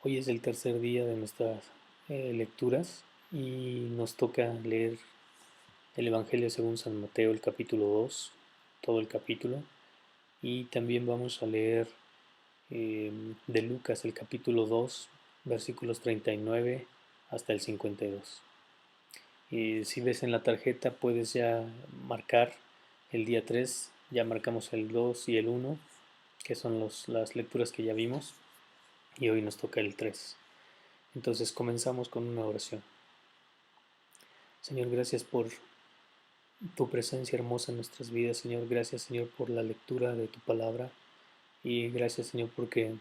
Hoy es el tercer día de nuestras lecturas y nos toca leer el Evangelio según San Mateo, el capítulo 2, todo el capítulo, y también vamos a leer de Lucas, el capítulo 2, versículos 39 hasta el 52. Si ves en la tarjeta puedes ya marcar el día 3, ya marcamos el 2 y el 1, que son las lecturas que ya vimos, y hoy nos toca el 3. Entonces comenzamos con una oración. Señor, gracias por tu presencia hermosa en nuestras vidas. Señor, gracias, Señor, por la lectura de tu palabra. Y gracias, Señor, porque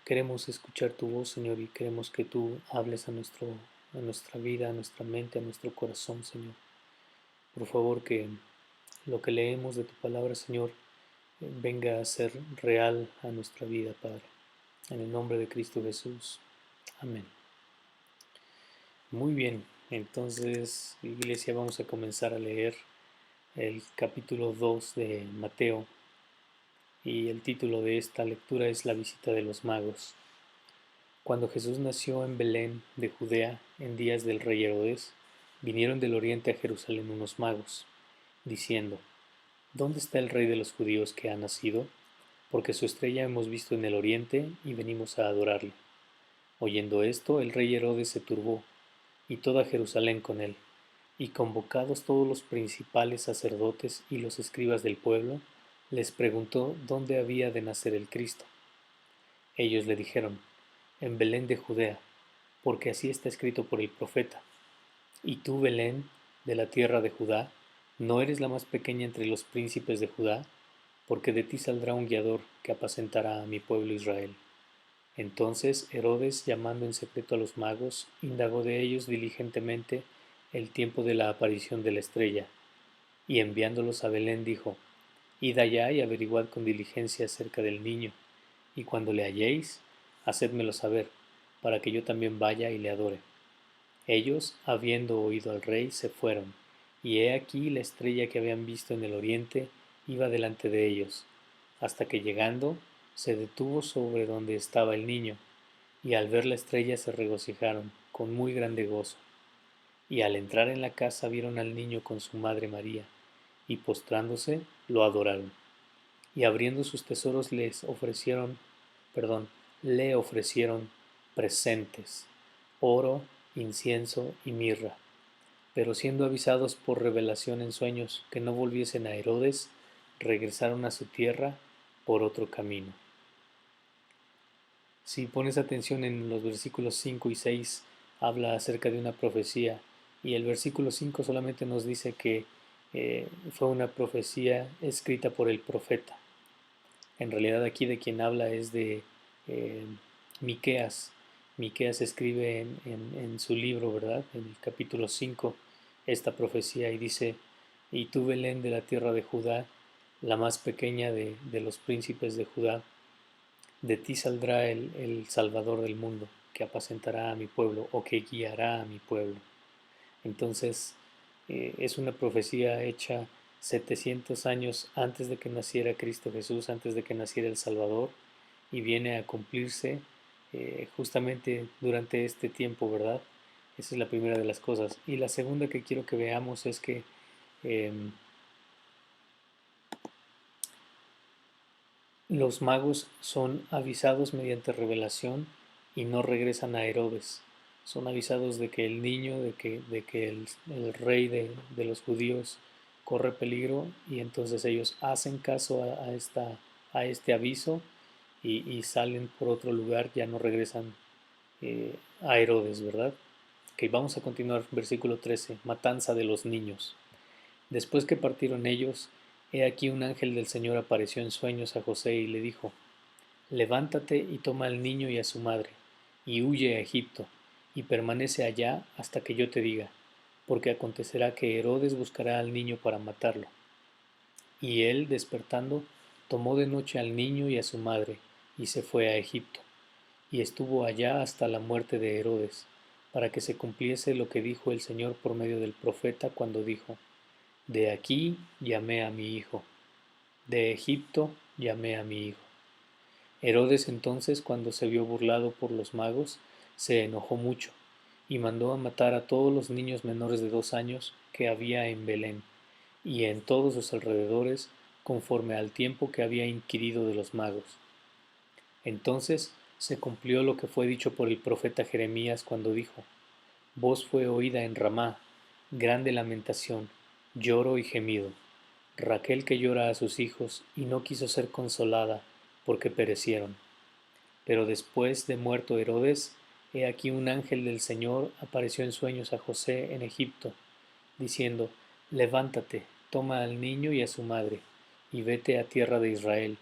queremos escuchar tu voz, Señor, y queremos que tú hables a nuestra vida, a nuestra mente, a nuestro corazón, Señor. Por favor, que lo que leemos de tu palabra, Señor, venga a ser real a nuestra vida, Padre. En el nombre de Cristo Jesús. Amén. Muy bien, entonces, Iglesia, vamos a comenzar a leer el capítulo 2 de Mateo, y el título de esta lectura es La visita de los magos. Cuando Jesús nació en Belén de Judea en días del rey Herodes, vinieron del oriente a Jerusalén unos magos, diciendo: ¿Dónde está el rey de los judíos que ha nacido? Porque su estrella hemos visto en el oriente y venimos a adorarle. Oyendo esto, el rey Herodes se turbó, y toda Jerusalén con él. Y convocados todos los principales sacerdotes y los escribas del pueblo, les preguntó dónde había de nacer el Cristo. Ellos le dijeron: en Belén de Judea, porque así está escrito por el profeta. Y tú, Belén, de la tierra de Judá, no eres la más pequeña entre los príncipes de Judá, porque de ti saldrá un guiador que apacentará a mi pueblo Israel. Entonces Herodes, llamando en secreto a los magos, indagó de ellos diligentemente el tiempo de la aparición de la estrella, y enviándolos a Belén dijo: Id allá y averiguad con diligencia acerca del niño, y cuando le halléis, hacedmelo saber, para que yo también vaya y le adore. Ellos, habiendo oído al rey, se fueron, y he aquí la estrella que habían visto en el oriente iba delante de ellos, hasta que llegando, se detuvo sobre donde estaba el niño, y al ver la estrella se regocijaron con muy grande gozo. Y al entrar en la casa vieron al niño con su madre María, y postrándose lo adoraron. Y abriendo sus tesoros le ofrecieron presentes, oro, incienso y mirra. Pero siendo avisados por revelación en sueños que no volviesen a Herodes, regresaron a su tierra por otro camino. Si pones atención en los versículos 5 y 6, habla acerca de una profecía, y el versículo 5 solamente nos dice que fue una profecía escrita por el profeta. En realidad aquí de quien habla es de eh, Miqueas. Miqueas escribe en su libro, ¿verdad? En el capítulo 5, esta profecía, y dice: y tú, Belén, de la tierra de Judá, la más pequeña de los príncipes de Judá, de ti saldrá el Salvador del mundo, que apacentará a mi pueblo, o que guiará a mi pueblo. Entonces, es una profecía hecha 700 años antes de que naciera Cristo Jesús, antes de que naciera el Salvador, y viene a cumplirse justamente durante este tiempo, ¿verdad? Esa es la primera de las cosas. Y la segunda que quiero que veamos es que eh, los magos son avisados mediante revelación y no regresan a Herodes. Son avisados de que el niño, de que el rey de los judíos corre peligro, y entonces ellos hacen caso a este aviso y salen por otro lugar, ya no regresan a Herodes, ¿verdad? Ok, vamos a continuar, versículo 13, matanza de los niños. Después que partieron ellos, he aquí un ángel del Señor apareció en sueños a José y le dijo: levántate y toma al niño y a su madre, y huye a Egipto, y permanece allá hasta que yo te diga, porque acontecerá que Herodes buscará al niño para matarlo. Y él, despertando, tomó de noche al niño y a su madre, y se fue a Egipto, y estuvo allá hasta la muerte de Herodes, para que se cumpliese lo que dijo el Señor por medio del profeta cuando dijo: de aquí llamé a mi hijo, de Egipto llamé a mi hijo. Herodes entonces, cuando se vio burlado por los magos, se enojó mucho y mandó a matar a todos los niños menores de 2 años que había en Belén y en todos sus alrededores, conforme al tiempo que había inquirido de los magos. Entonces se cumplió lo que fue dicho por el profeta Jeremías cuando dijo: Voz fue oída en Ramá, grande lamentación, lloro y gemido. Raquel que llora a sus hijos y no quiso ser consolada, porque perecieron. Pero después de muerto Herodes, he aquí un ángel del Señor apareció en sueños a José en Egipto, diciendo: Levántate, toma al niño y a su madre, y vete a tierra de Israel,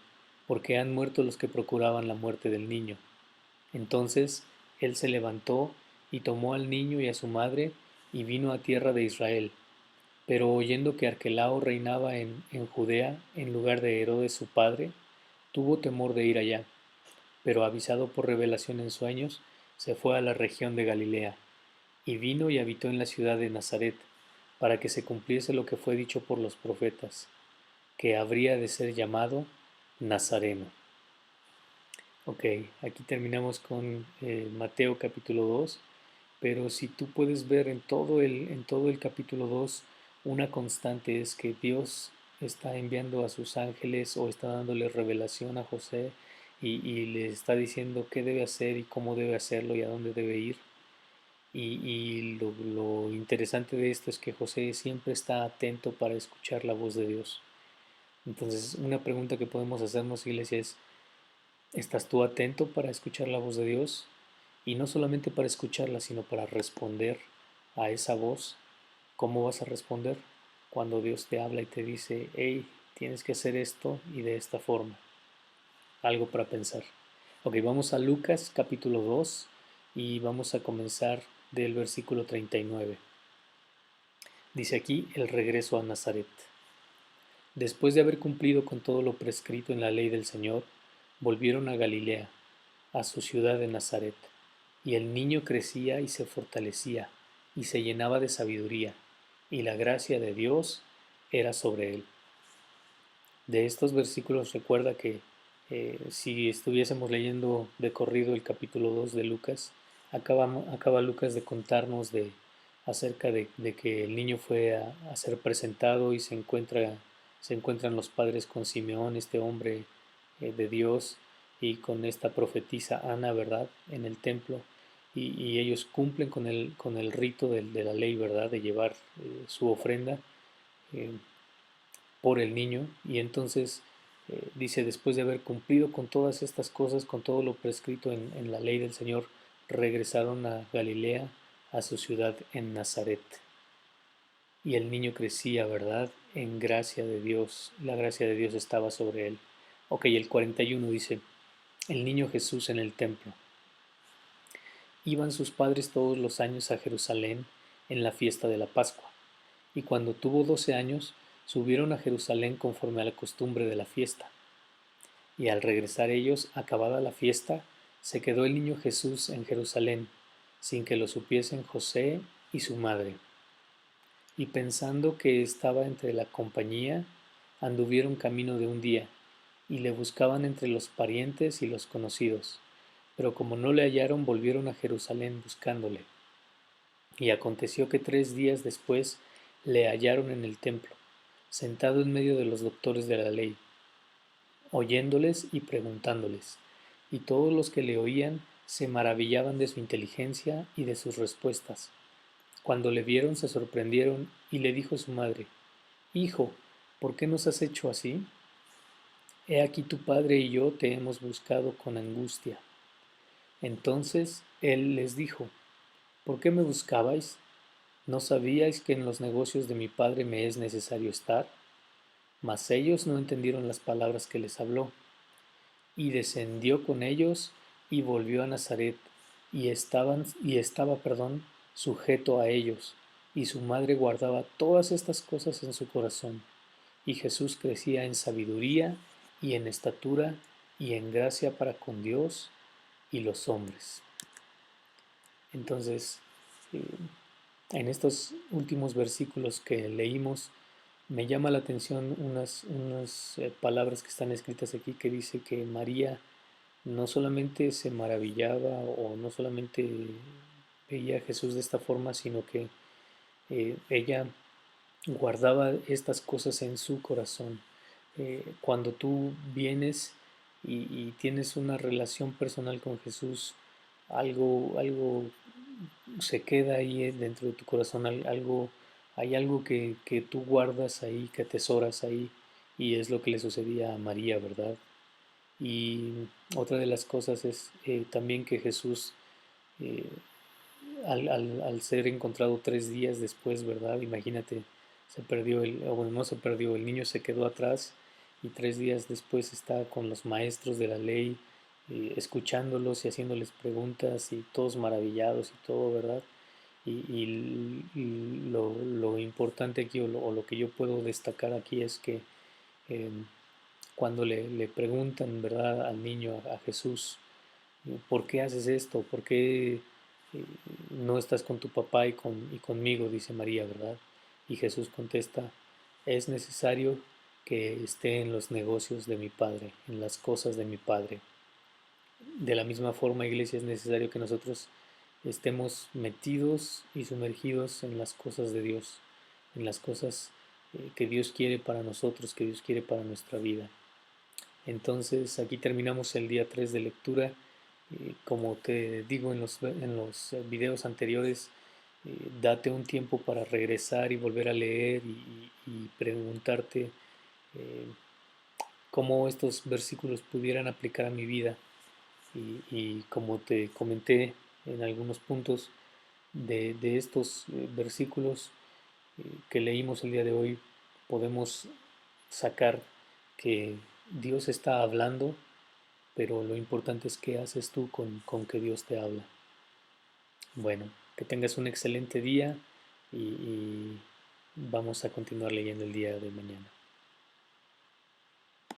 porque han muerto los que procuraban la muerte del niño. Entonces él se levantó y tomó al niño y a su madre, y vino a tierra de Israel. Pero oyendo que Arquelao reinaba en Judea en lugar de Herodes su padre, tuvo temor de ir allá, pero avisado por revelación en sueños, se fue a la región de Galilea, y vino y habitó en la ciudad de Nazaret, para que se cumpliese lo que fue dicho por los profetas, que habría de ser llamado Nazareno. Ok, aquí terminamos con Mateo capítulo 2, pero si tú puedes ver en todo el capítulo 2, una constante es que Dios está enviando a sus ángeles o está dándole revelación a José y le está diciendo qué debe hacer y cómo debe hacerlo y a dónde debe ir. Y lo interesante de esto es que José siempre está atento para escuchar la voz de Dios. Entonces, una pregunta que podemos hacernos, iglesia, es: ¿estás tú atento para escuchar la voz de Dios? Y no solamente para escucharla, sino para responder a esa voz. ¿Cómo vas a responder cuando Dios te habla y te dice: hey, tienes que hacer esto y de esta forma? Algo para pensar. Ok, vamos a Lucas capítulo 2 y vamos a comenzar del versículo 39. Dice aquí el regreso a Nazaret. Después de haber cumplido con todo lo prescrito en la ley del Señor, volvieron a Galilea, a su ciudad de Nazaret. Y el niño crecía y se fortalecía, y se llenaba de sabiduría, y la gracia de Dios era sobre él. De estos versículos recuerda que si estuviésemos leyendo de corrido el capítulo 2 de Lucas, acaba Lucas de contarnos acerca de que el niño fue a ser presentado y se encuentran los padres con Simeón, este hombre de Dios, y con esta profetisa Ana, ¿verdad?, en el templo, y ellos cumplen con el rito de la ley, ¿verdad?, de llevar su ofrenda eh, por el niño. Y entonces dice: después de haber cumplido con todas estas cosas, con todo lo prescrito en la ley del Señor, regresaron a Galilea, a su ciudad en Nazaret. Y el niño crecía, ¿verdad?, en gracia de Dios. La gracia de Dios estaba sobre él. Ok, el 41 dice: el niño Jesús en el templo. Iban sus padres todos los años a Jerusalén en la fiesta de la Pascua, y cuando tuvo 12 años, subieron a Jerusalén conforme a la costumbre de la fiesta. Y al regresar ellos, acabada la fiesta, se quedó el niño Jesús en Jerusalén, sin que lo supiesen José y su madre. Y pensando que estaba entre la compañía, anduvieron camino de un día, y le buscaban entre los parientes y los conocidos. Pero como no le hallaron, volvieron a Jerusalén buscándole. Y aconteció que 3 días después le hallaron en el templo, sentado en medio de los doctores de la ley, oyéndoles y preguntándoles. Y todos los que le oían se maravillaban de su inteligencia y de sus respuestas. Cuando le vieron se sorprendieron, y le dijo su madre: Hijo, ¿por qué nos has hecho así? He aquí tu padre y yo te hemos buscado con angustia. Entonces él les dijo: ¿por qué me buscabais? ¿No sabíais que en los negocios de mi padre me es necesario estar? Mas ellos no entendieron las palabras que les habló. Y descendió con ellos y volvió a Nazaret, y estaba sujeto a ellos, y su madre guardaba todas estas cosas en su corazón. Y Jesús crecía en sabiduría y en estatura y en gracia para con Dios y los hombres. Entonces, eh, en estos últimos versículos que leímos, me llama la atención unas palabras que están escritas aquí, que dice que María no solamente se maravillaba o no solamente veía a Jesús de esta forma, sino que ella guardaba estas cosas en su corazón. Cuando tú vienes y tienes una relación personal con Jesús, algo se queda ahí dentro de tu corazón, algo, hay algo que tú guardas ahí, que atesoras ahí, y es lo que le sucedía a María, ¿verdad? Y otra de las cosas es también que Jesús, eh, al ser encontrado 3 días después, ¿verdad? Imagínate, se perdió o bueno, no se perdió, el niño se quedó atrás y 3 días después está con los maestros de la ley, escuchándolos y haciéndoles preguntas y todos maravillados y todo, ¿verdad? Y lo importante aquí o lo que yo puedo destacar aquí es que eh, cuando le preguntan, ¿verdad?, al niño, a Jesús, ¿por qué haces esto? ¿Por qué no estás con tu papá y conmigo? Dice María, ¿verdad? Y Jesús contesta, es necesario que esté en los negocios de mi Padre, en las cosas de mi Padre. De la misma forma, Iglesia, es necesario que nosotros estemos metidos y sumergidos en las cosas de Dios, en las cosas que Dios quiere para nosotros, que Dios quiere para nuestra vida. Entonces aquí terminamos el día 3 de lectura. Como te digo en los videos anteriores, date un tiempo para regresar y volver a leer y preguntarte eh, cómo estos versículos pudieran aplicar a mi vida. Y como te comenté en algunos puntos de estos versículos que leímos el día de hoy, podemos sacar que Dios está hablando, pero lo importante es qué haces tú con que Dios te habla. Bueno, que tengas un excelente día y vamos a continuar leyendo el día de mañana.